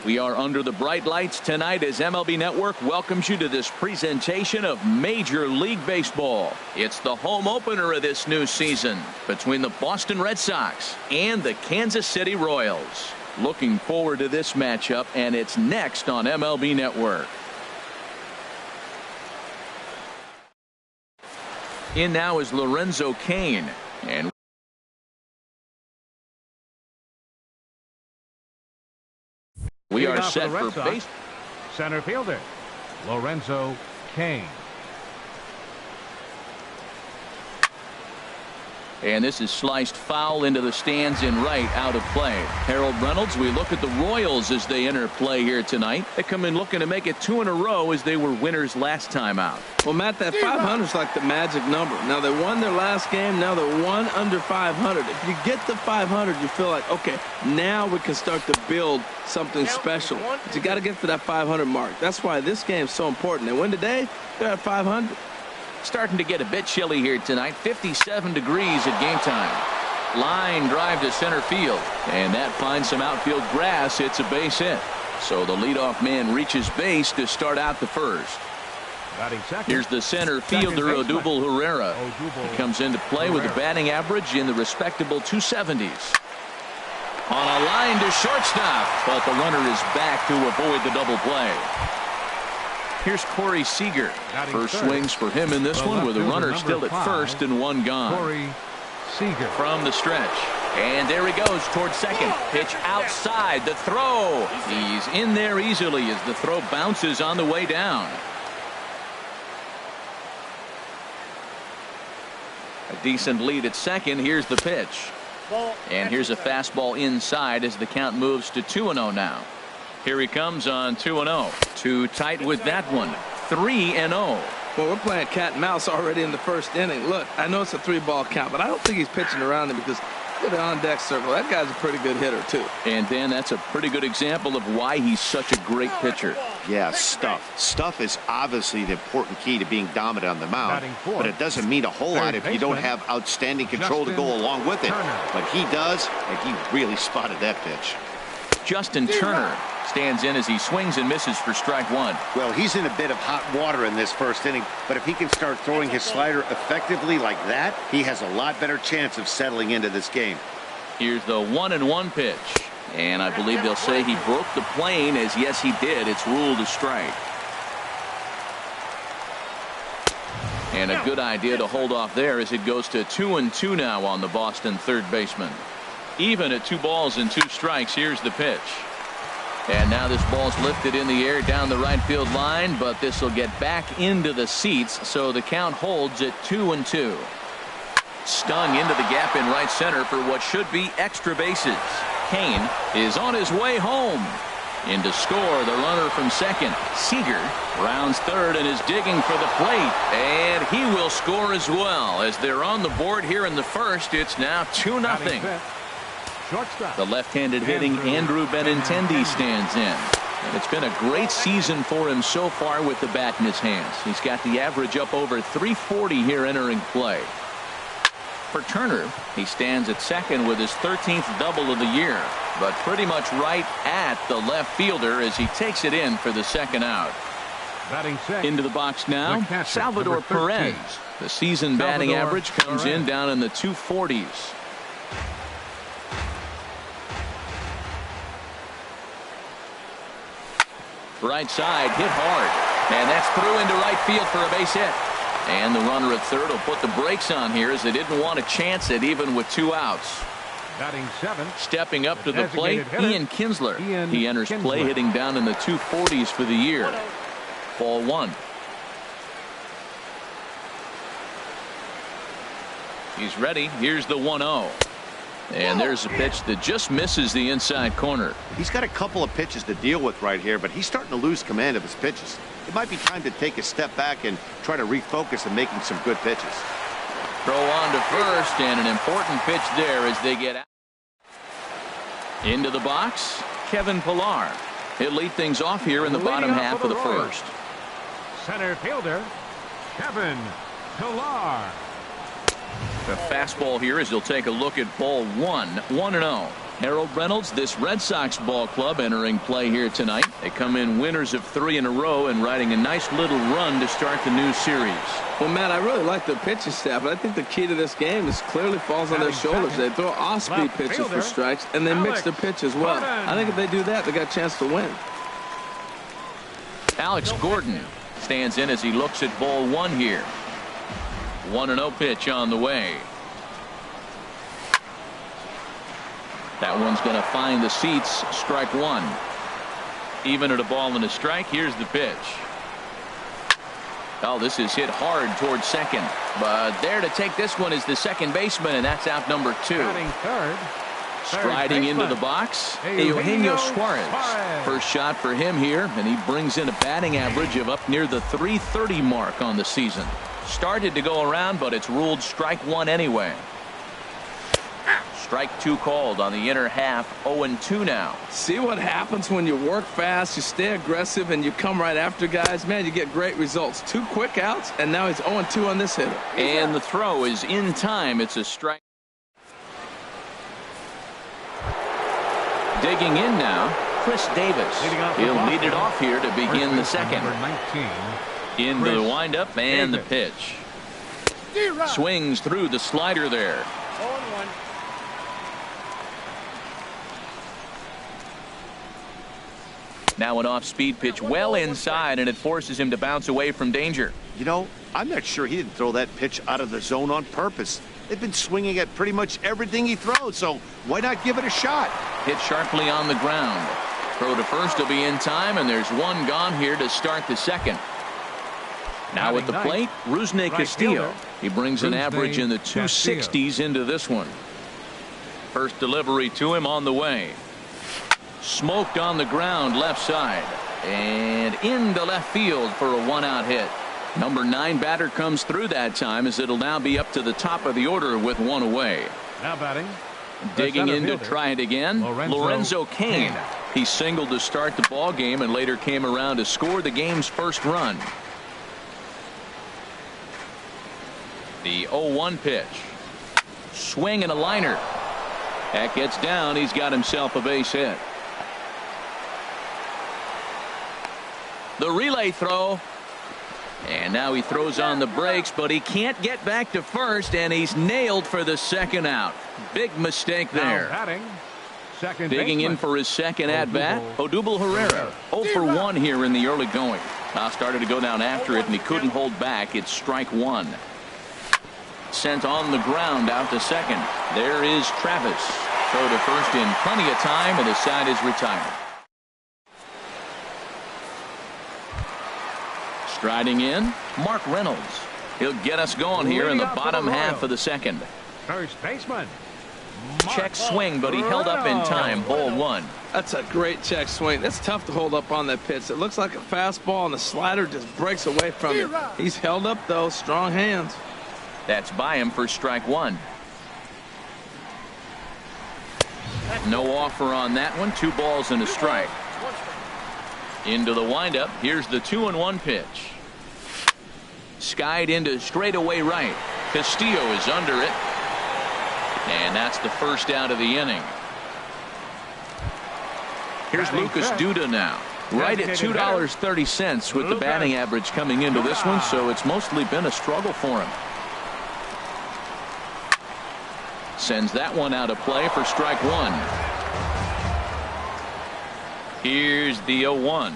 We are under the bright lights tonight as MLB Network welcomes you to this presentation of Major League Baseball. It's the home opener of this new season between the Boston Red Sox and the Kansas City Royals. Looking forward to this matchup, and it's next on MLB Network. In now is Lorenzo Cain, and we are set for base. Center fielder Lorenzo Cain. And this is sliced foul into the stands in right, out of play. Harold Reynolds, we look at the Royals as they enter play here tonight. They come in looking to make it 2 in a row as they were winners last time out. Well, Matt, that 500 is like the magic number. Now, they won their last game. Now they're 1 under 500. If you get to 500, you feel like, okay, now we can start to build something special. But you got to get to that 500 mark. That's why this game is so important. They win today, they're at 500. Starting to get a bit chilly here tonight. 57 degrees at game time. Line drive to center field, and that finds some outfield grass. It's a base hit. So the leadoff man reaches base to start out the first. Here's the center fielder, Odubel Herrera. He comes into play with a batting average in the respectable 270s. On a line to shortstop, but the runner is back to avoid the double play. Here's Corey Seager. First swings for him in this one with a runner still at first and 1 gone. Corey Seager from the stretch. And there he goes towards second. Pitch outside. The throw. He's in there easily as the throw bounces on the way down. A decent lead at second. Here's the pitch. And here's a fastball inside as the count moves to 2-0 now. Here he comes on 2-0. Too tight with that one. 3-0. Well, we're playing cat and mouse already in the first inning. Look, I know it's a 3-ball count, but I don't think he's pitching around him because look at the on-deck circle. That guy's a pretty good hitter, too. And Dan, that's a pretty good example of why he's such a great pitcher. Yeah, stuff. Stuff is obviously the important key to being dominant on the mound, but it doesn't mean a whole lot if you don't have outstanding control to go along with it. But he does, and he really spotted that pitch. Justin Turner stands in as he swings and misses for strike 1. Well, he's in a bit of hot water in this first inning, but if he can start throwing his slider effectively like that, he has a lot better chance of settling into this game. Here's the 1-1 pitch, and I believe they'll say he broke the plane, as yes he did. It's ruled a strike. And a good idea to hold off there as it goes to 2-2 now on the Boston third baseman. Even at 2 balls and 2 strikes. Here's the pitch. And now this ball's lifted in the air down the right field line, but this will get back into the seats, so the count holds at 2-2. Stung into the gap in right center for what should be extra bases. Cain is on his way home. In to score, the runner from second. Seager rounds third and is digging for the plate, and he will score as well. As they're on the board here in the first, it's now 2-0. The left-handed hitting Andrew Benintendi stands in. And it's been a great season for him so far with the bat in his hands. He's got the average up over 340 here entering play. For Turner, he stands at second with his 13th double of the year, but pretty much right at the left fielder as he takes it in for the second out. Into the box now, Salvador Perez. The season batting average comes in down in the 240s. Right side, hit hard, and that's through into right field for a base hit. And the runner at third will put the brakes on here as they didn't want to chance it even with 2 outs. Stepping up to the plate, Ian Kinsler. He enters play hitting down in the 240s for the year. Ball 1. He's ready. Here's the 1-0. And there's a pitch that just misses the inside corner. He's got a couple of pitches to deal with right here, but he's starting to lose command of his pitches. It might be time to take a step back and try to refocus on making some good pitches. Throw on to first, and an important pitch there as they get out. Into the box, Kevin Pillar. He'll lead things off here in the bottom half of the first. Center fielder, Kevin Pillar. The fastball here as he'll take a look at ball 1. 1-0. Harold Reynolds, this Red Sox ball club entering play here tonight. They come in winners of 3 in a row and riding a nice little run to start the new series. Well, Matt, I really like their pitching staff, but I think the key to this game is clearly falls on their shoulders. They throw off-speed pitches for strikes, and they mix their pitch as well. I think if they do that, they got a chance to win. Alex Gordon stands in as he looks at ball 1 here. 1-0 pitch on the way. That one's going to find the seats. Strike 1. Even at a ball and a strike. Here's the pitch. Oh, this is hit hard towards second. But there to take this one is the second baseman, and that's out number 2. Striding into the box, Eugenio Suarez. First shot for him here, and he brings in a batting average of up near the .330 mark on the season. Started to go around, but it's ruled strike 1 anyway. Strike 2 called on the inner half. 0-2 now. See what happens when you work fast, you stay aggressive, and you come right after guys. Man, you get great results. 2 quick outs, and now he's 0-2 on this hitter. And the throw is in time. It's a strike. Digging in now, Chris Davis. He'll lead it off here to begin the second. Into the windup and the pitch. Swings through the slider there. 0-1. Now an off-speed pitch well inside, and it forces him to bounce away from danger. You know, I'm not sure he didn't throw that pitch out of the zone on purpose. They've been swinging at pretty much everything he throws, so why not give it a shot? Hit sharply on the ground. Throw to first will be in time, and there's one gone here to start the second. Now at the plate, Rusney Castillo. He brings an average in the 260s into this one. First delivery to him on the way. Smoked on the ground left side and into left field for a 1-out hit. Number 9 batter comes through that time, as it'll now be up to the top of the order with 1 away. Now batting. Digging in to try it again, Lorenzo Cain. He singled to start the ball game and later came around to score the game's first run. The 0-1 pitch. Swing and a liner. That gets down. He's got himself a base hit. The relay throw. And now he throws on the brakes, but he can't get back to first, and he's nailed for the second out. Big mistake there. Digging in for his second at-bat, Odubel Herrera. 0 for 1 here in the early going. Now started to go down after it, and he couldn't hold back. It's strike 1. Sent on the ground out to second. There is Travis. Throw to first in plenty of time, and his side is retired. Striding in, Mark Reynolds. He'll get us going here in the bottom half of the second. First baseman. Check swing, but he held up in time. Ball 1. That's a great check swing. That's tough to hold up on that pitch. It looks like a fastball, and the slider just breaks away from it. He's held up, though. Strong hands. That's by him for strike 1. No offer on that one. 2 balls and a strike. Into the windup. Here's the 2-1 pitch. Skied into straightaway right. Castillo is under it. And that's the first out of the inning. Here's Lucas Duda now. Right at $2.30 with the batting average coming into this one, so it's mostly been a struggle for him. Sends that one out of play for strike 1. Here's the 0-1.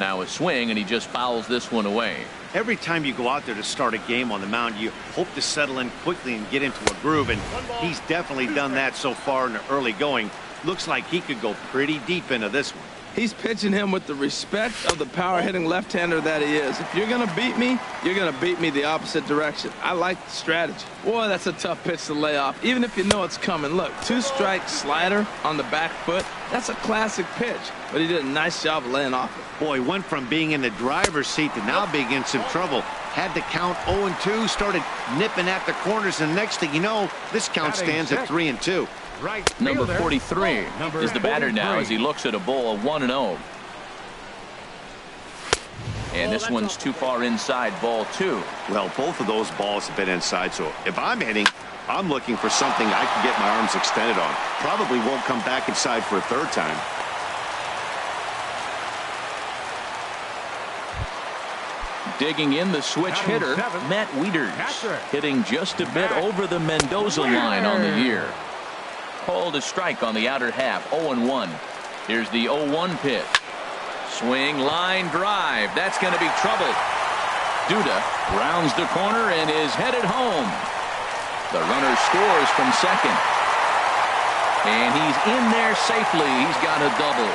Now a swing, and he just fouls this one away. Every time you go out there to start a game on the mound, you hope to settle in quickly and get into a groove, and he's definitely done that so far in the early going. Looks like he could go pretty deep into this one. He's pitching him with the respect of the power-hitting left-hander that he is. If you're going to beat me, you're going to beat me the opposite direction. I like the strategy. Boy, that's a tough pitch to lay off, even if you know it's coming. Look, 2-strike slider on the back foot. That's a classic pitch, but he did a nice job of laying off it. Boy, went from being in the driver's seat to now being in some trouble. Had the count 0-2, started nipping at the corners, and next thing you know, this count stands at 3-2. Right. Number 43 is the batter now as he looks at a ball of 1-0. And this one's too far inside, ball 2. Well, both of those balls have been inside, so if I'm hitting, I'm looking for something I can get my arms extended on. Probably won't come back inside for a third time. Digging in the switch hitter, Matt Wieters, hitting just a bit over the Mendoza line on the year. Called a strike on the outer half, 0-1. Here's the 0-1 pitch. Swing, line drive. That's going to be trouble. Duda rounds the corner and is headed home. The runner scores from second. And he's in there safely. He's got a double.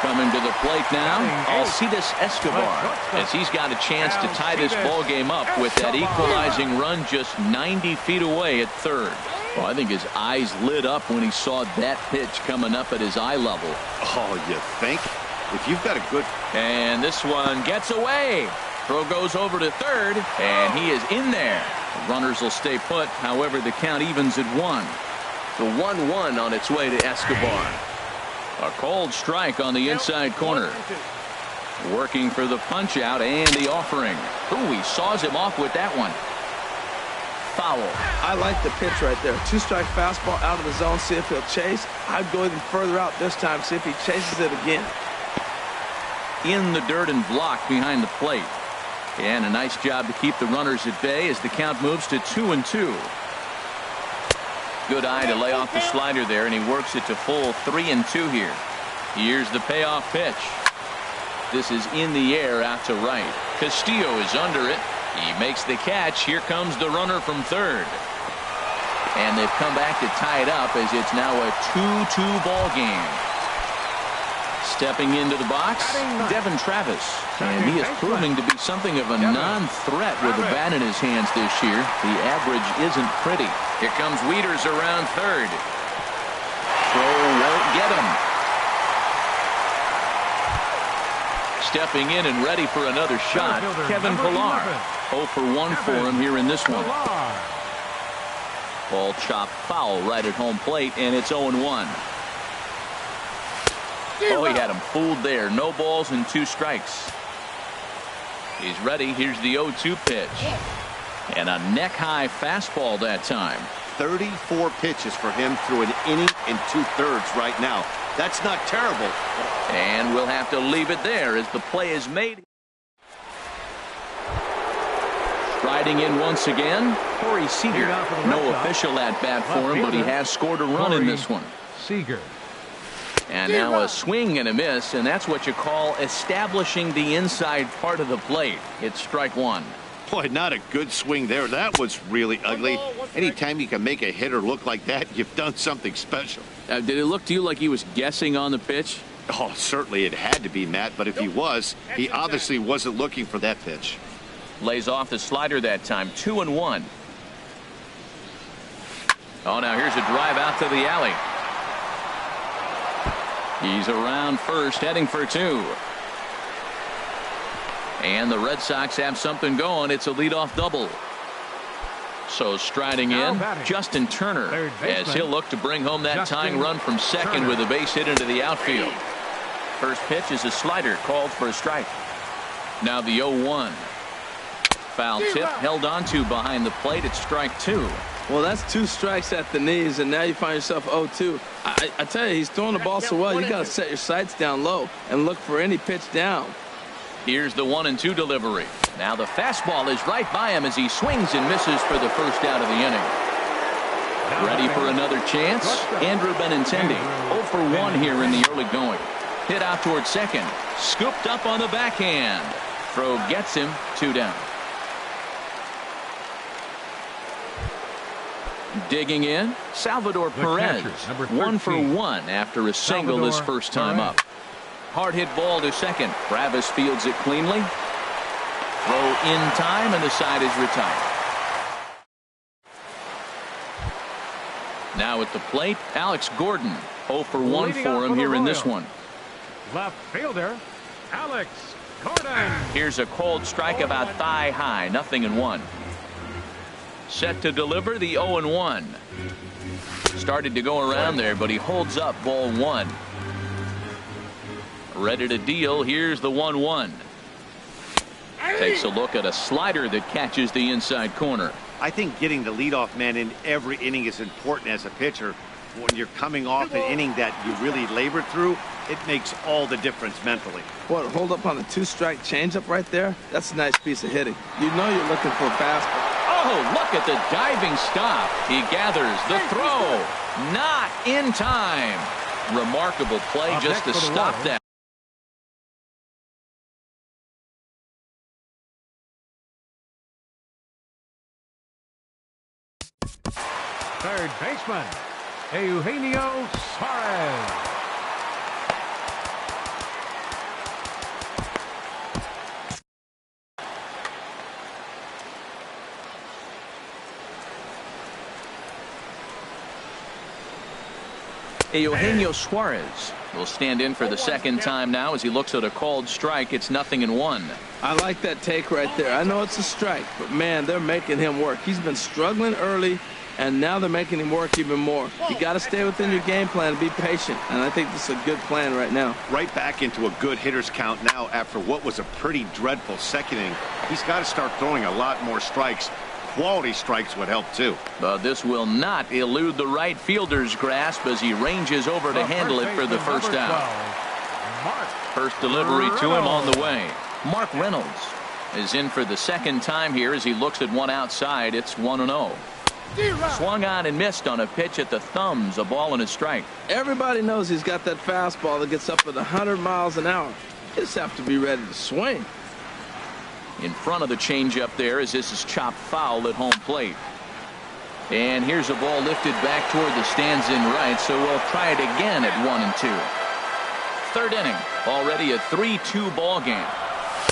Coming to the plate now, Alcides Escobar, as he's got a chance to tie this ball game up with that equalizing run just 90 feet away at third. Well, I think his eyes lit up when he saw that pitch coming up at his eye level. Oh, you think? If you've got a good... And this one gets away. Throw goes over to third, and he is in there. The runners will stay put. However, the count evens at 1. The 1-1 on its way to Escobar. A cold strike on the inside corner. Working for the punch out and the offering. Ooh, he saws him off with that one. Foul. I like the pitch right there. 2-strike fastball out of the zone. See if he'll chase. I'd go even further out this time. See if he chases it again. In the dirt and blocked behind the plate. And a nice job to keep the runners at bay as the count moves to 2-2. Good eye to lay off the slider there, and he works it to full 3-2 here. Here's the payoff pitch. This is in the air out to right. Castillo is under it. He makes the catch. Here comes the runner from third. And they've come back to tie it up as it's now a 2-2 ball game. Stepping into the box, Devin Travis. And he is proving to be something of a non-threat with the bat in his hands this year. The average isn't pretty. Here comes Wieters around third. Throw won't get him. Stepping in and ready for another shot, Kevin Pillar. 0 for 1 for him here in this one. Ball chopped foul right at home plate, and it's 0-1. Oh, he had him fooled there. No balls and 2 strikes. He's ready. Here's the 0-2 pitch. And a neck-high fastball that time. 34 pitches for him through an inning and 2/3 right now. That's not terrible. And we'll have to leave it there as the play is made. Striding in once again, Corey Seager. No official at-bat for him, but he has scored a run in this one. Seager. And now a swing and a miss, and that's what you call establishing the inside part of the plate. It's strike 1. Boy, not a good swing there. That was really ugly. Anytime you can make a hitter look like that, you've done something special. Did it look to you like he was guessing on the pitch? Oh, certainly it had to be, Matt, but if he was, he obviously wasn't looking for that pitch. Lays off the slider that time, 2-1. Oh, now here's a drive out to the alley. He's around first, heading for 2. And the Red Sox have something going. It's a leadoff double. So striding in, Justin Turner, as he'll look to bring home that tying run from second with a base hit into the outfield. First pitch is a slider called for a strike. Now the 0-1. Foul tip held onto behind the plate. It's strike 2. Well, that's 2 strikes at the knees, and now you find yourself 0-2. I tell you, he's throwing the ball so well, you got to set your sights down low and look for any pitch down. Here's the 1-2 delivery. Now the fastball is right by him as he swings and misses for the first out of the inning. Ready for another chance? Andrew Benintendi, 0 for 1 here in the early going. Hit out towards second. Scooped up on the backhand. Throw gets him, 2 down. Digging in, Salvador Perez, 1 for 1 after a single his first time up. Hard hit ball to second. Travis fields it cleanly. Throw in time, and the side is retired. Now at the plate, Alex Gordon, 0 for 1 for him here in this one. Left fielder, Alex Gordon. Here's a cold strike about thigh high, 0-1. Set to deliver the 0-1. Started to go around there, but he holds up ball 1. Ready to deal. Here's the 1-1. Takes a look at a slider that catches the inside corner. I think getting the leadoff man in every inning is important as a pitcher. When you're coming off an inning that you really labored through, it makes all the difference mentally. What, hold up on a 2-strike changeup right there? That's a nice piece of hitting. You know you're looking for a fastball. Oh, look at the diving stop. He gathers the throw. Not in time. Remarkable play just to stop that. Third baseman, Eugenio Suarez. Eugenio Suarez will stand in for the second time now as he looks at a called strike. It's 0-1. I like that take right there. I know it's a strike, but man, they're making him work. He's been struggling early, and now they're making him work even more. You got to stay within your game plan and be patient, and I think this is a good plan right now. Right back into a good hitter's count now after what was a pretty dreadful second inning. He's got to start throwing a lot more strikes. Quality strikes would help too. But this will not elude the right fielder's grasp as he ranges over to handle it for the first out. First delivery to him on the way. Mark Reynolds is in for the second time here as he looks at one outside. It's 1-0. Swung on and missed on a pitch at the thumbs. A ball and a strike. Everybody knows he's got that fastball that gets up at 100 miles an hour. You just have to be ready to swing. In front of the changeup there as this is chopped foul at home plate. And here's a ball lifted back toward the stands in right, so we'll try it again at 1-2. Third inning, already a 3-2 ball game.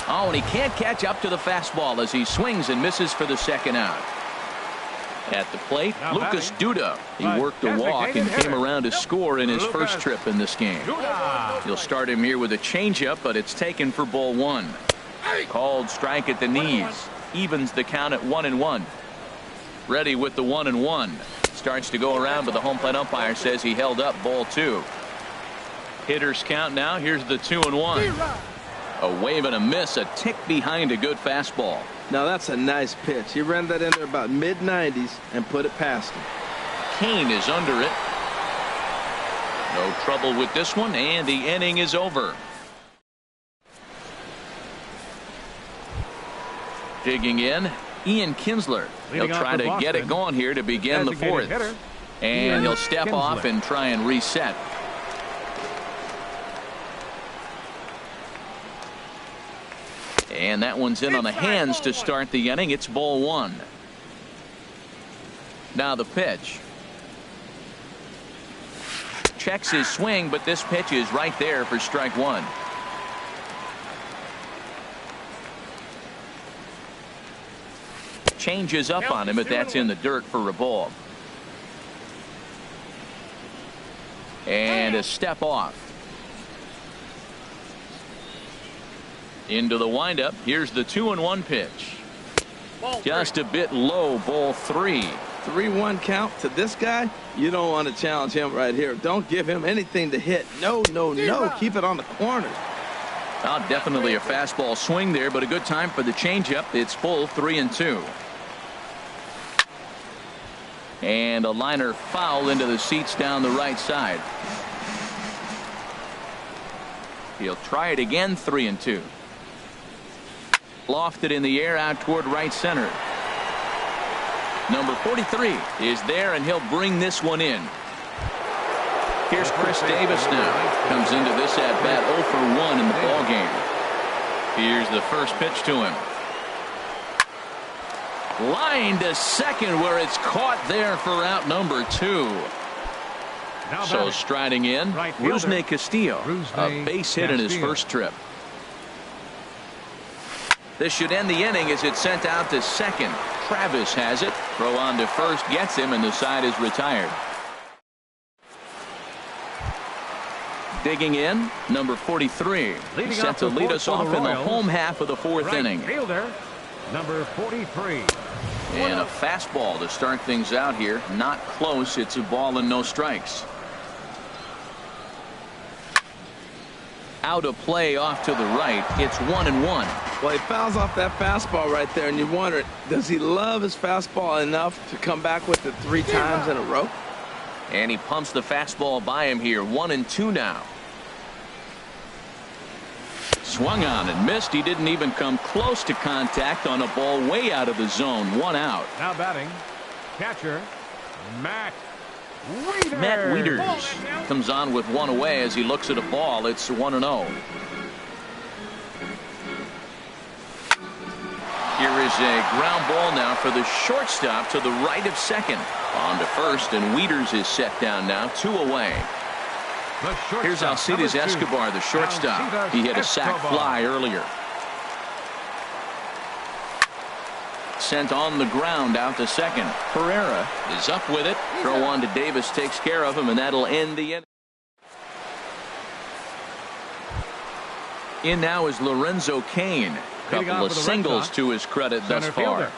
Oh, and he can't catch up to the fastball as he swings and misses for the second out. At the plate, Lucas Duda. He worked a walk and came around to score in his first trip in this game. You'll start him here with a changeup, but it's taken for ball one. Called strike at the knees. Evens the count at 1-1. Ready with the 1-1. Starts to go around, but the home plate umpire says he held up ball two. Hitters count now. Here's the 2-1. A wave and a miss, a tick behind a good fastball. Now that's a nice pitch. He ran that in there about mid-90s and put it past him. Kane is under it. No trouble with this one, and the inning is over. Digging in, Ian Kinsler. He'll try to get it going here to begin the fourth. And he'll step off and try and reset. And that one's in on the hands to start the inning. It's ball one. Now the pitch. Checks his swing, but this pitch is right there for strike one. Changes up on him, but that's in the dirt for a ball. And a step off. Into the windup. Here's the 2-1 pitch. Just a bit low, ball three. 3-1 count to this guy. You don't want to challenge him right here. Don't give him anything to hit. No, no, no. Keep it on the corner. Oh, definitely a fastball swing there, but a good time for the changeup. It's full 3-2. And a liner foul into the seats down the right side. He'll try it again. 3-2. Lofted in the air out toward right center. Number 43 is there, and he'll bring this one in. Here's Chris Davis now. Comes into this at bat 0 for 1 in the ball game. Here's the first pitch to him. Line to second, where it's caught there for out number 2. So striding in, Rusney Castillo, a base hit in his first trip. This should end the inning as it's sent out to second. Travis has it. Throw on to first gets him, and the side is retired. Digging in, number 43. Set to lead us off in the home half of the fourth inning. Fielder, number 43. And a fastball to start things out here. Not close. It's a ball and no strikes. Out of play off to the right. It's 1-1. Well, he fouls off that fastball right there, and you wonder, does he love his fastball enough to come back with it 3 times in a row? And he pumps the fastball by him here. 1-2 now. Swung on and missed. He didn't even come close to contact on a ball way out of the zone. 1 out. Now batting, catcher, Matt Wieters. Matt Wieters comes on with 1 away as he looks at a ball. It's 1-0. Here is a ground ball now for the shortstop to the right of second. On to first, and Wieters is set down now. 2 away. Here's Alcides Escobar, the shortstop. He hit a sac fly earlier. Sent on the ground out to second. Pereira is up with it. Throw on to Davis takes care of him, and that'll end the inning. In now is Lorenzo Cain. Couple of singles to his credit thus far.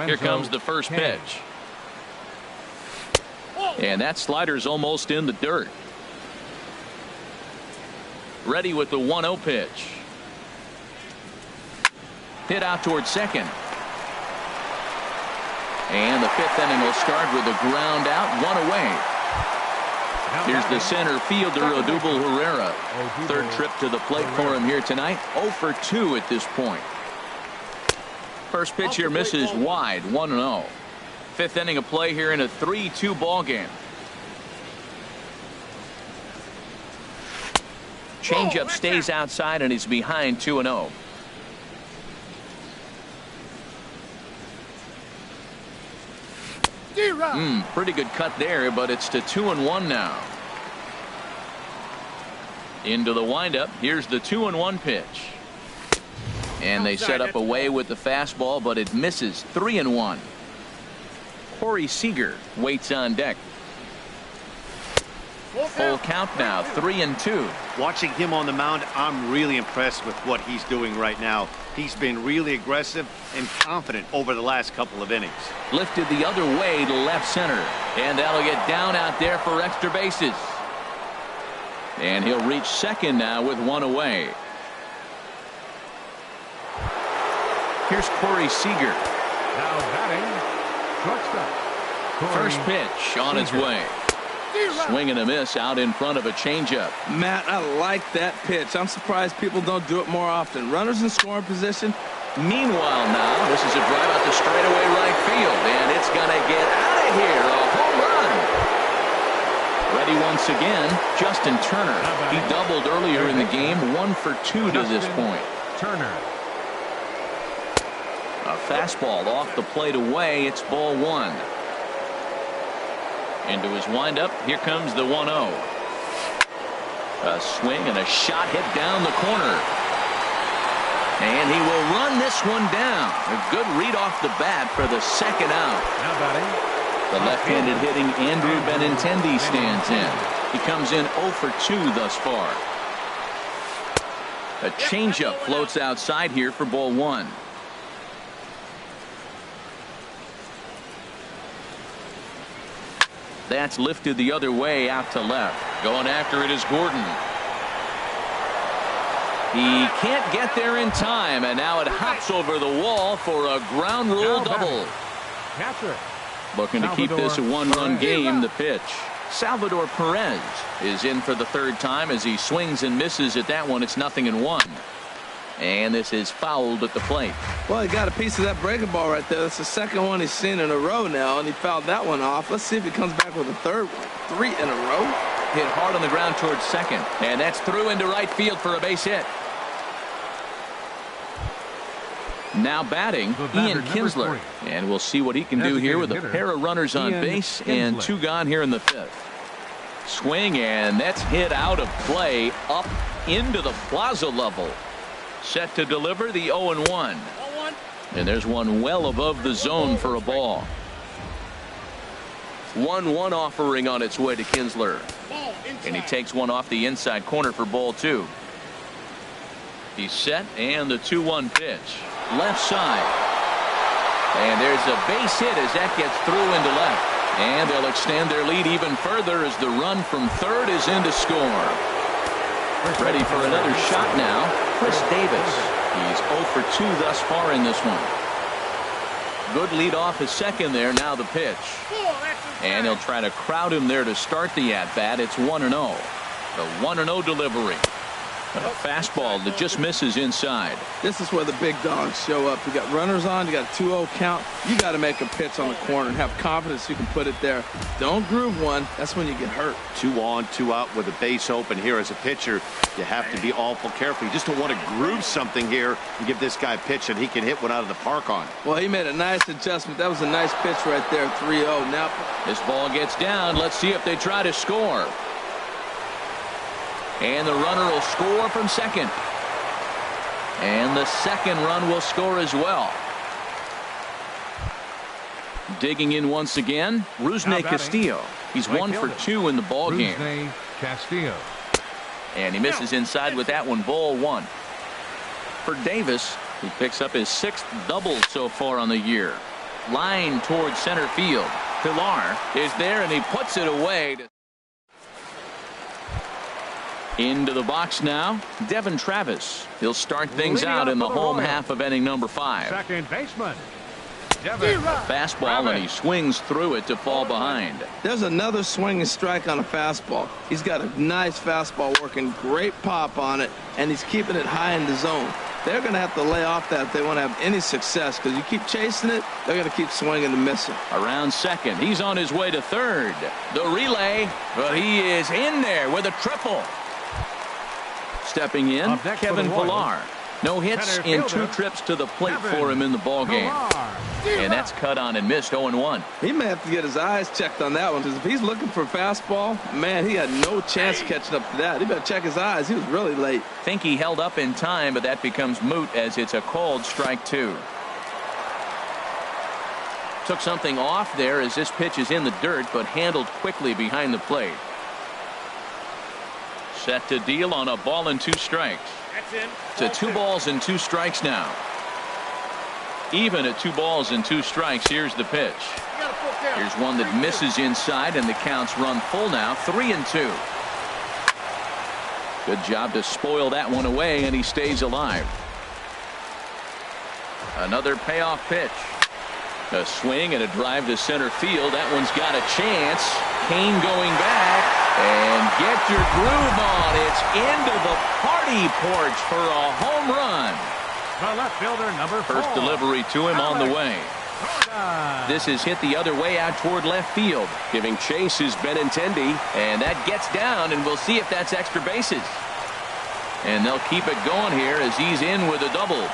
Here comes the first pitch. And that slider's almost in the dirt. Ready with the 1-0 pitch. Hit out towards second. And the 5th inning will start with a ground out, 1 away. Here's the center fielder, Odubel Herrera. 3rd trip to the plate for him here tonight. 0 for 2 at this point. First pitch here misses wide, 1-0. 5th inning of play here in a 3-2 ball game. Changeup stays outside and he's behind 2-0. Pretty good cut there, but it's to 2-1 now. Into the windup. Here's the 2-1 pitch. And they set up away with the fastball, but it misses. 3-1. Corey Seager waits on deck. Full count now, 3-2. Watching him on the mound, I'm really impressed with what he's doing right now. He's been really aggressive and confident over the last couple of innings. Lifted the other way to left center. And that'll get down out there for extra bases. And he'll reach second now with 1 away. Here's Corey Seager. Now batting, shortstop. First pitch on its way. Swing and a miss out in front of a changeup. Matt, I like that pitch. I'm surprised people don't do it more often. Runners in scoring position. Meanwhile now, this is a drive out to straightaway right field, and it's going to get out of here. A home run. Ready once again, Justin Turner. He doubled earlier in the game, 1 for 2 to this point. Turner. A fastball off the plate away. It's ball 1. Into his windup. Here comes the 1-0. A swing and a shot hit down the corner. And he will run this one down. A good read off the bat for the 2nd out. Now batting. The left-handed hitting Andrew Benintendi stands in. He comes in 0 for 2 thus far. A changeup floats outside here for ball 1. That's lifted the other way out to left. Going after it is Gordon. He can't get there in time, and now it hops over the wall for a ground rule double. Looking to keep this a 1-run game. The pitch. Salvador Perez is in for the 3rd time as he swings and misses at that one. It's 0-1. And this is fouled at the plate. Well, he got a piece of that breaking ball right there. That's the 2nd one he's seen in a row now, and he fouled that one off. Let's see if he comes back with a 3rd one. 3 in a row. Hit hard on the ground towards second. And that's through into right field for a base hit. Now batting, Ian Kinsler. And we'll see what he can do here with a pair of runners on base and 2 gone here in the 5th. Swing, and that's hit out of play up into the plaza level. Set to deliver the 0-1. And there's one well above the zone for a ball. 1-1 offering on its way to Kinsler. And he takes one off the inside corner for ball 2. He's set, and the 2-1 pitch. Left side. And there's a base hit as that gets through into left. And they'll extend their lead even further as the run from 3rd is in to score. Ready for another shot now, Chris Davis. He's 0 for 2 thus far in this one. Good lead off his second there. Now the pitch. And he'll try to crowd him there to start the at-bat. It's 1-0. The 1-0 delivery. A fastball that just misses inside. This is where the big dogs show up. You got runners on, you got a 2-0 count. You got to make a pitch on the corner and have confidence you can put it there. Don't groove one. That's when you get hurt. 2 on, 2 out with a base open here. As a pitcher, you have to be awful careful. You just don't want to groove something here and give this guy a pitch that he can hit one out of the park on. Well, he made a nice adjustment. That was a nice pitch right there, 3-0. Now this ball gets down. Let's see if they try to score. And the runner will score from second. And the second run will score as well. Digging in once again, Rusney Castillo. He's 1 for 2 in the ball game. Castillo. And he misses inside with that one. Ball 1. For Davis, he picks up his 6th double so far on the year. Line towards center field. Pilar is there and he puts it away. Into the box now, Devin Travis. He'll start things out in the home half of inning number 5. Second baseman. Devin. Fastball, and he swings through it to fall behind. there's another swinging strike on a fastball. He's got a nice fastball working, great pop on it, and he's keeping it high in the zone. They're going to have to lay off that if they want to have any success, because you keep chasing it, they're going to keep swinging and missing. Around second, he's on his way to third. The relay, but he is in there with a triple. Stepping in, Kevin Pilar. No hits in 2 trips to the plate for him in the ball game. And that's cut on and missed. 0-1. He may have to get his eyes checked on that one, because if he's looking for a fastball, man, he had no chance of catching up to that. He better check his eyes. He was really late. Think he held up in time, but that becomes moot as it's a called strike 2. Took something off there as this pitch is in the dirt, but handled quickly behind the plate. Set to deal on a ball and 2 strikes. To 2 balls and 2 strikes now. Even at 2 balls and 2 strikes. Here's the pitch. Here's one that misses inside, and the counts run full now. 3-2. Good job to spoil that one away, and he stays alive. Another payoff pitch. A swing and a drive to center field. That one's got a chance. Kane going back. And get your groove on. It's into the party porch for a home run. The left fielder, number 4. First delivery to him on the way. This is hit the other way out toward left field. Giving chase is Benintendi. And that gets down, and we'll see if that's extra bases. And they'll keep it going here as he's in with a double.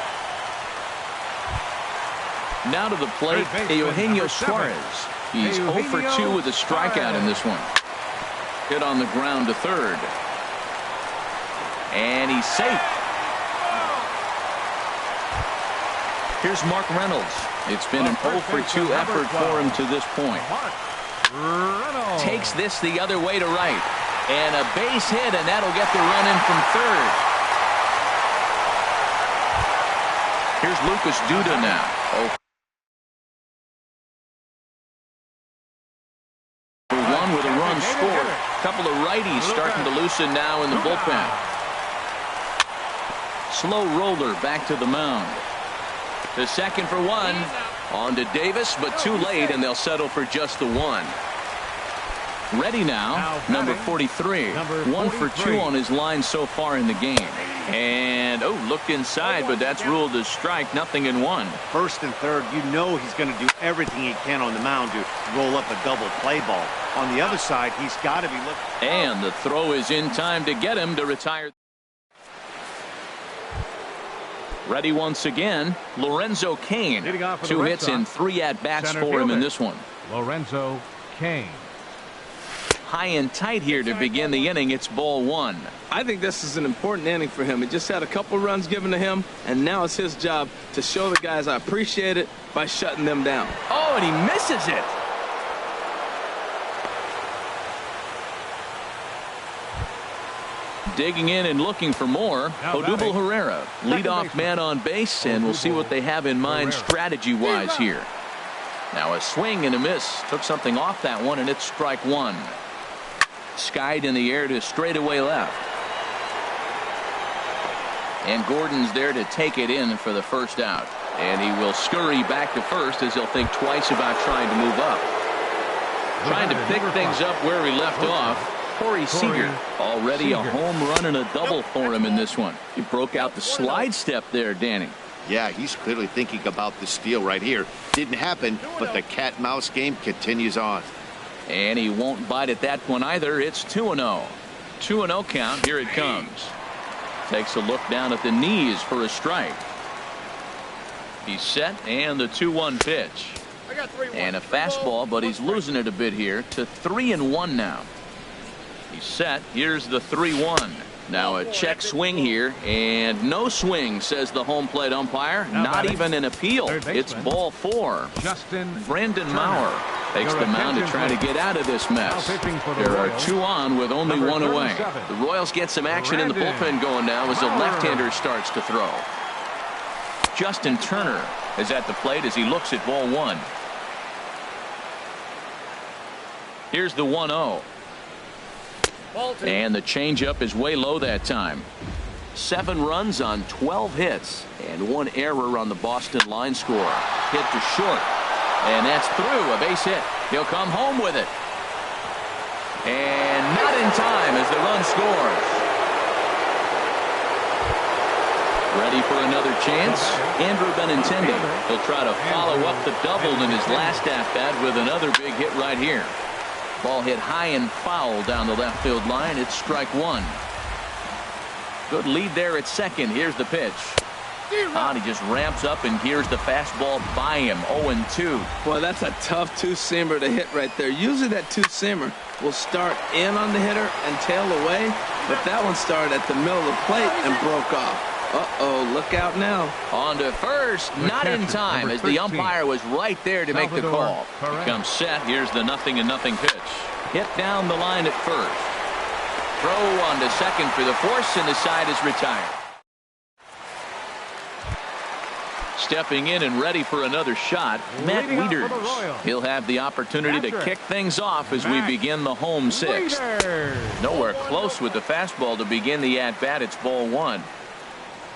Now to the plate, Eugenio Suarez. He's 0 for 2 with a strikeout in this one. Hit on the ground to third. And he's safe. Here's Mark Reynolds. It's been an 0 for 2 effort for him to this point. Takes this the other way to right. And a base hit, and that'll get the run in from third. Here's Lucas Duda now. 0-1 with a run scored. Couple of righties starting to loosen now in the bullpen. Slow roller back to the mound. To second for 1. On to Davis, but too late, and they'll settle for just the 1. Ready now, number 43. 1 for 2 on his line so far in the game. And, looked inside, but that's ruled as strike. Nothing in 1. First and third, you know he's going to do everything he can on the mound to roll up a double play ball. On the other side, he's got to be looking. And the throw is in time to get him to retire. Ready once again, Lorenzo Cain. 2 hits in 3 at-bats for him in this one. Lorenzo Cain. High and tight here to begin the inning. It's ball 1. I think this is an important inning for him. He just had a couple runs given to him, and now it's his job to show the guys I appreciate it by shutting them down. Oh, and he misses it. Digging in and looking for more. Odubel Herrera, leadoff man on base, and we'll see what they have in mind strategy-wise here. Now a swing and a miss. Took something off that one, and it's strike 1. Skied in the air to straightaway left. And Gordon's there to take it in for the first out. And he will scurry back to first as he'll think twice about trying to move up. Trying to pick things up where he left off. Corey Seager, already a home run and a double for him in this one. He broke out the slide step there, Danny. Yeah, he's clearly thinking about the steal right here. Didn't happen, but the cat-mouse game continues on. And he won't bite at that one either. It's 2-0. 2-0 count. Here it comes. Takes a look down at the knees for a strike. He's set, and the 2-1 pitch. And a fastball, but he's losing it a bit here to 3-1 now. He's set. Here's the 3-1. Now a check swing here, and no swing, says the home plate umpire. Not even an appeal. It's ball 4. Brandon Maurer takes the mound to try to get out of this mess. There are 2 on with only 1 away. The Royals get some action in the bullpen going now as the left-hander starts to throw. Justin Turner is at the plate as he looks at ball 1. Here's the 1-0. And the changeup is way low that time. 7 runs on 12 hits and 1 error on the Boston line score. Hit to short. And that's through. A base hit. He'll come home with it. And not in time as the run scores. Ready for another chance? Andrew Benintendi. He'll try to follow up the double in his last at-bat with another big hit right here. Ball hit high and foul down the left field line. It's strike 1. Good lead there at second. Here's the pitch. And he just ramps up, and here's the fastball by him. 0-2. Boy, that's a tough two-seamer to hit right there. Usually that two-seamer will start in on the hitter and tail away, but that one started at the middle of the plate and broke off. Uh-oh, look out now. On to first, not in time as the umpire was right there to make the call. He comes set. Here's the 0-0 pitch. Hit down the line at first. Throw on to second for the force, and the side is retired. Stepping in and ready for another shot, Matt Wieters. He'll have the opportunity to kick things off as we begin the home 6th. Nowhere close with the fastball to begin the at-bat. It's ball 1.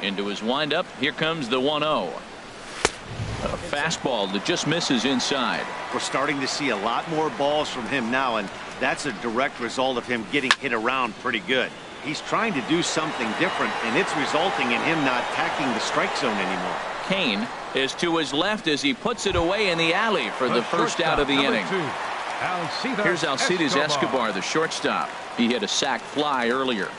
Into his windup. Here comes the 1-0. A fastball that just misses inside. We're starting to see a lot more balls from him now, and that's a direct result of him getting hit around pretty good. He's trying to do something different, and it's resulting in him not attacking the strike zone anymore. Kane is to his left as he puts it away in the alley for the first out of the inning. Here's Alcides Escobar, the shortstop. He hit a sac fly earlier.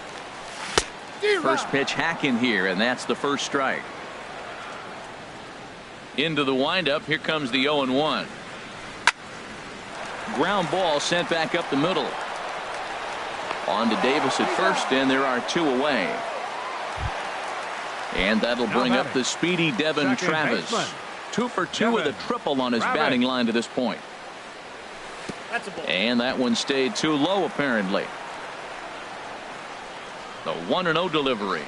First pitch hack in here, and that's the first strike. Into the windup. Here comes the 0-1. Ground ball sent back up the middle. On to Davis at first, and there are 2 away. And that'll bring up the speedy Devin Travis. 2 for 2 with a triple on his batting line to this point. And that one stayed too low, apparently. The 1-0 delivery.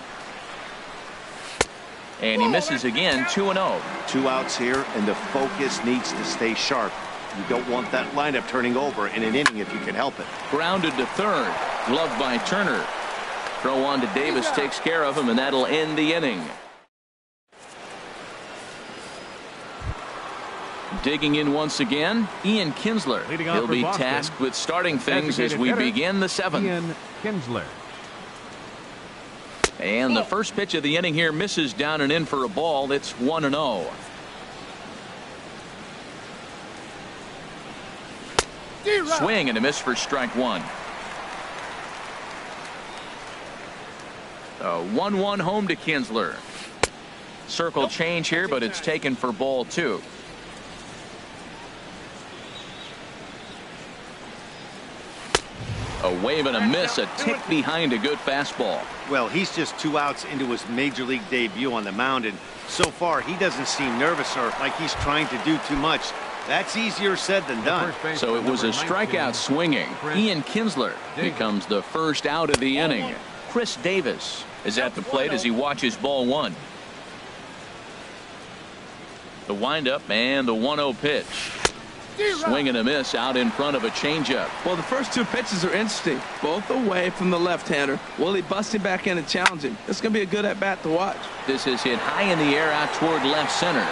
And he misses again. 2-0. 2 outs here, and the focus needs to stay sharp. You don't want that lineup turning over in an inning if you can help it. Grounded to third. Gloved by Turner. Throw on to Davis takes care of him, and that'll end the inning. Digging in once again, Ian Kinsler. He'll be tasked with starting things as we begin the 7th. Ian Kinsler. And the first pitch of the inning here misses down and in for a ball. It's 1-0. Swing and a miss for strike 1. A 1-1 home to Kinsler. Circle change here, but it's taken for ball 2. A wave and a miss, a tick behind a good fastball. Well, he's just 2 outs into his major league debut on the mound, and so far he doesn't seem nervous or like he's trying to do too much. That's easier said than done. So it was a strikeout swinging. Ian Kinsler becomes the first out of the inning. Chris Davis is at the plate as he watches ball 1. The windup and the 1-0 pitch. Swing and a miss out in front of a changeup. Well, the first two pitches are interesting. Both away from the left-hander. Will he bust him back in and challenge him? It's going to be a good at-bat to watch. This is hit high in the air out toward left center.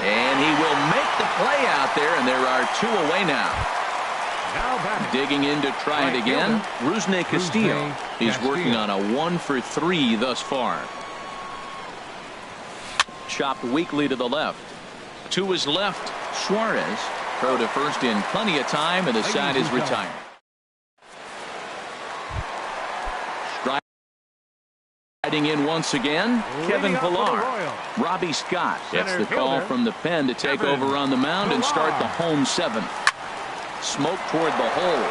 And he will make the play out there, and there are two away now. Digging in to try it again, Rusney Castillo. He's working on a 1-for-3 thus far. Chopped weakly to the left. To his left, Suarez. Throw to first in plenty of time, and the side is retired. Riding in once again, Kevin Pillar. Robbie Scott gets the call from the pen to take over on the mound and start the home seventh. Smoke toward the hole.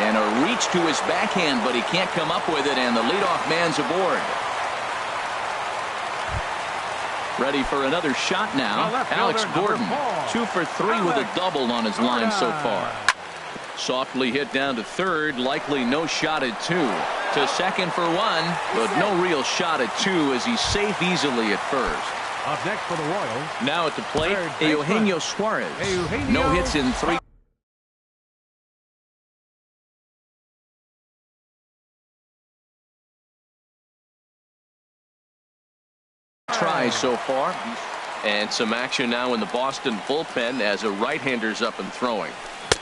And a reach to his backhand, but he can't come up with it, and the leadoff man's aboard. Ready for another shot now. Alex Gordon, 2 for 3 with a double on his line so far. Softly hit down to third, likely no shot at 2. To second for 1, but no real shot at 2 as he's safe easily at first. Up next for the Royals. Now at the plate, Eugenio Suarez. No hits in 3. Tries so far, and some action now in the Boston bullpen as a right-hander's up and throwing,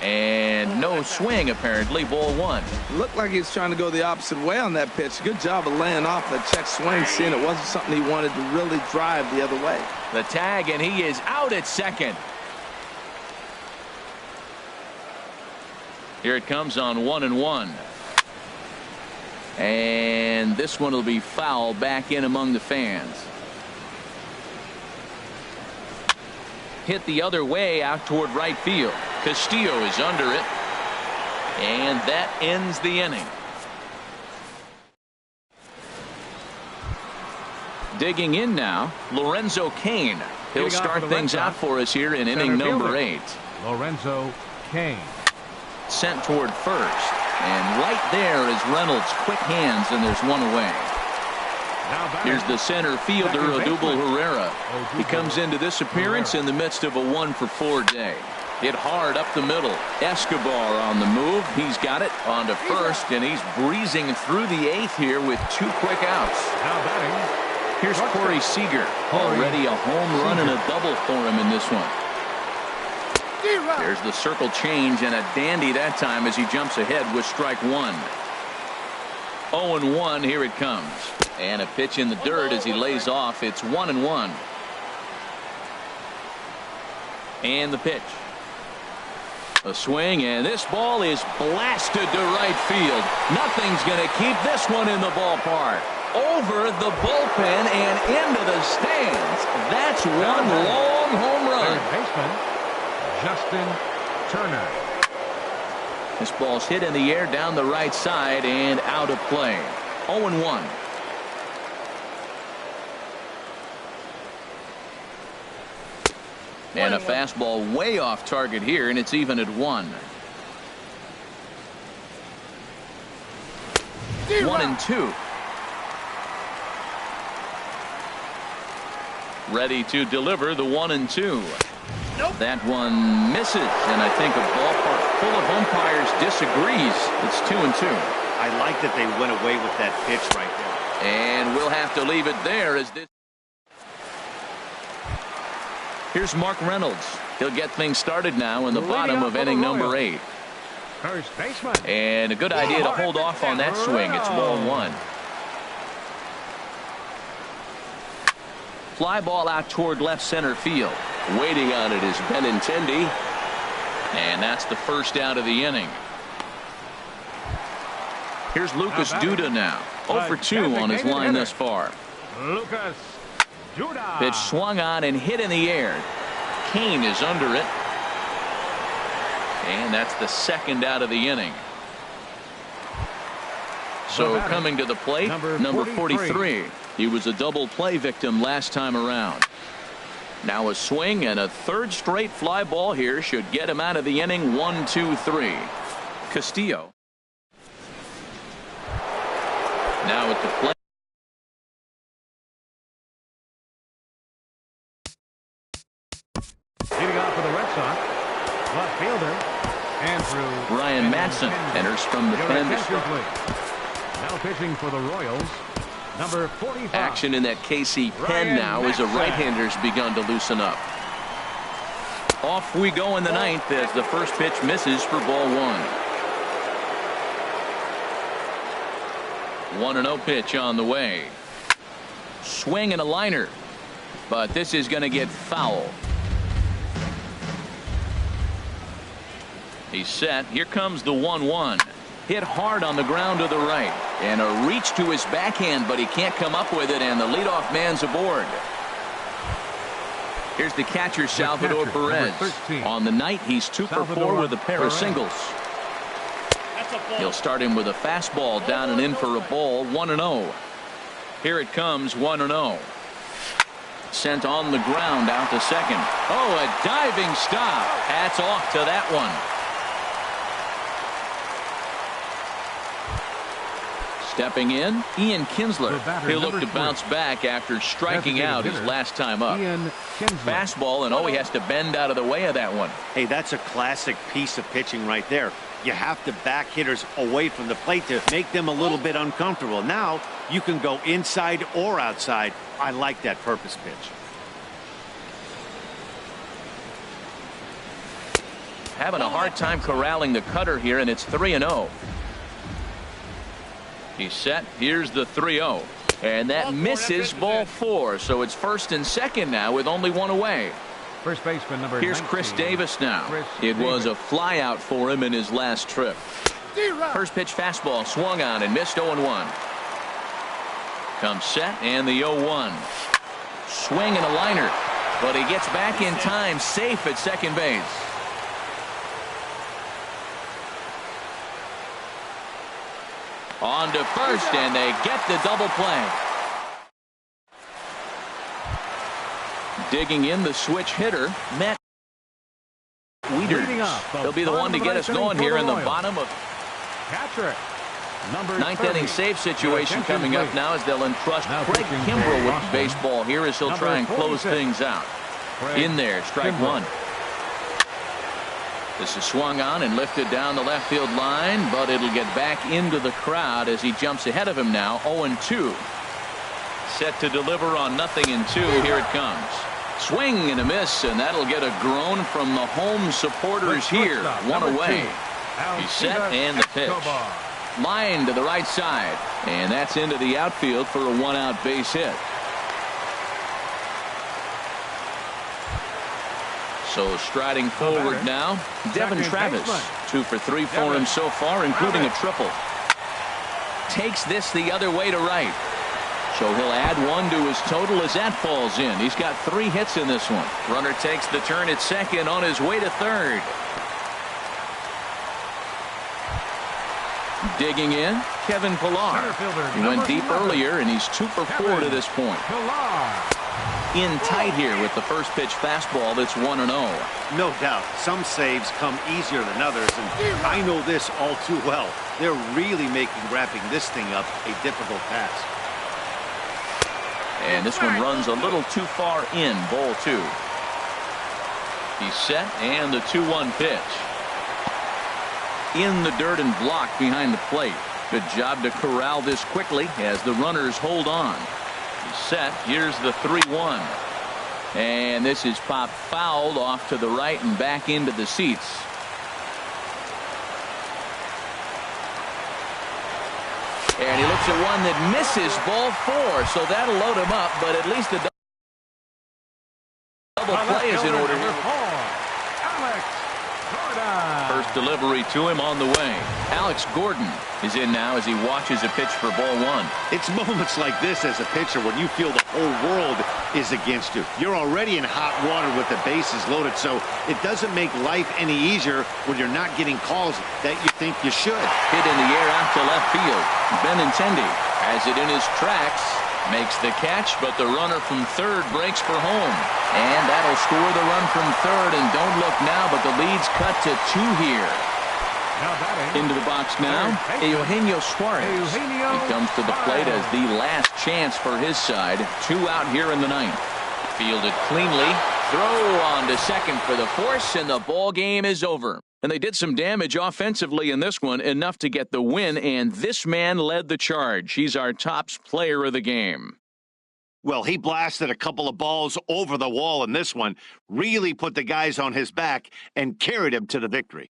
and no swing apparently. Ball 1. Looked like he was trying to go the opposite way on that pitch. Good job of laying off that check swing, seeing it wasn't something he wanted to really drive the other way. The tag, and he is out at second. Here it comes on 1-1, and this one will be foul back in among the fans. Hit the other way out toward right field. Castillo is under it, and that ends the inning. Digging in now, Lorenzo Cain. He'll start things out for us here in inning number 8. Lorenzo Cain. Sent toward first, and right there is Reynolds' quick hands, and there's one away. Here's the center fielder, Odubel Herrera. He comes into this appearance in the midst of a 1-for-4 day. Hit hard up the middle. Escobar on the move. He's got it on to first, and he's breezing through the 8th here with 2 quick outs. Here's Corey Seager. Already a home run and a double for him in this one. There's the circle change, and a dandy that time as he jumps ahead with strike 1. 0-1, here it comes. And a pitch in the dirt as he lays off. It's 1-1. And the pitch. A swing, and this ball is blasted to right field. Nothing's going to keep this one in the ballpark. Over the bullpen and into the stands. That's one long home run. Third baseman, Justin Turner. This ball's hit in the air down the right side and out of play. 0-1. And a fastball way off target here, and it's even at 1. 1-2. Ready to deliver the 1-2. That one misses, and I think a ballpark full of umpires disagrees. It's 2-2. I like that they went away with that pitch right there. And we'll have to leave it there as this. Here's Mark Reynolds. He'll get things started now in the bottom of inning number 8. First baseman. And a good idea to hold off on that swing. It's ball 1. Fly ball out toward left center field. Waiting on it is Benintendi. And that's the first out of the inning. Here's Lucas Duda now. 0 for 2 on his line thus far. Lucas Duda. Pitch swung on and hit in the air. Cain is under it. And that's the second out of the inning. So coming to the plate, number 43. He was a double play victim last time around. Now a swing and a third straight fly ball here should get him out of the inning. 1-2-3. Castillo. Now at the plate. Leading off for the Red Sox, fielder. Andrew. Ryan Madsen enters from the pen. Now pitching for the Royals, number 45. Action in that KC pen now as the right-hander's begun to loosen up. Off we go in the ninth as the first pitch misses for ball one. 1-0 pitch on the way. Swing and a liner, but this is going to get foul. He's set. Here comes the 1-1. Hit hard on the ground to the right, and a reach to his backhand, but he can't come up with it, and the leadoff man's aboard. Here's the catcher, Salvador Perez. On the night, he's 2 for 4 with a pair of singles. He'll start him with a fastball down and in for a ball. 1-0. Here it comes. 1-0. Sent on the ground out to second. Oh, a diving stop. Hats off to that one. Stepping in, Ian Kinsler. He'll look to bounce back after striking out his last time up. Fastball, and he has to bend out of the way of that one. Hey, that's a classic piece of pitching right there. You have to back hitters away from the plate to make them a little bit uncomfortable. Now you can go inside or outside. I like that purpose pitch. Having a hard time corralling the cutter here, and it's 3-0. He's set. Here's the 3-0. And that misses ball 4. So it's first and second now with only one away. First baseman number 19. Here's Chris Davis now. It was a fly out for him in his last trip. First pitch fastball swung on and missed. 0-1. Comes set and the 0-1. Swing and a liner. But he gets back in time, safe at second base. On to first, and they get the double play. Digging in, the switch hitter, Matt Wieters. He'll be the one to get us going here in the bottom of ninth inning save situation coming up now as they'll entrust Craig Kimbrell with the baseball here as he'll try and close things out. In there, strike one. This is swung on and lifted down the left field line, but it'll get back into the crowd as he jumps ahead of him now. 0-2. Set to deliver on 0-2. Here it comes. Swing and a miss, and that'll get a groan from the home supporters here. One away. He's set and the pitch. Line to the right side, and that's into the outfield for a one-out base hit. So striding forward now, Devin Travis. 2 for 3 for him so far, including a triple. Takes this the other way to right. So he'll add 1 to his total as that falls in. He's got 3 hits in this one. Runner takes the turn at second on his way to third. Digging in, Kevin Pillar. He went deep earlier, and he's 2 for 4 to this point. In tight here with the first pitch fastball that's 1-0. No doubt. Some saves come easier than others, and I know this all too well. They're really making wrapping this thing up a difficult task. And this one runs a little too far in, ball 2. He's set, and the 2-1 pitch. In the dirt and blocked behind the plate. Good job to corral this quickly as the runners hold on. He's set. Here's the 3-1. And this is popped fouled off to the right and back into the seats. And he looks at one that misses, ball 4. So that'll load him up, but at least the double play is in order. First delivery to him on the way. Alex Gordon is in now as he watches a pitch for ball 1. It's moments like this as a pitcher when you feel the whole world is against you. You're already in hot water with the bases loaded, so it doesn't make life any easier when you're not getting calls that you think you should. Hit in the air out to left field. Benintendi has it in his tracks. Makes the catch, but the runner from third breaks for home. And that'll score the run from third. And don't look now, but the lead's cut to 2 here. Into the box now, Eugenio Suarez. He comes to the plate as the last chance for his side. 2 out here in the ninth. Fielded cleanly. throw on to second for the force, and the ball game is over. And they did some damage offensively in this one, enough to get the win, and this man led the charge. He's our top player of the game. Well, he blasted a couple of balls over the wall in this one, really put the guys on his back, and carried him to the victory.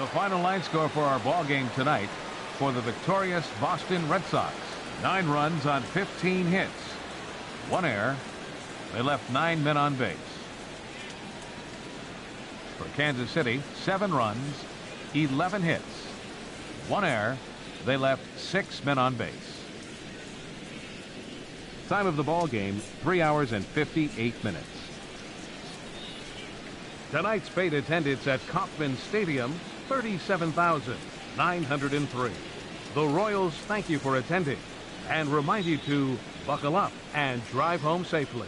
The final line score for our ball game tonight for the victorious Boston Red Sox. 9 runs on 15 hits. 1 error. They left 9 men on base. For Kansas City, 7 runs, 11 hits. 1 error. They left 6 men on base. Time of the ball game, 3 hours and 58 minutes. Tonight's paid attendance at Kauffman Stadium, 37,903. The Royals thank you for attending and remind you to buckle up and drive home safely.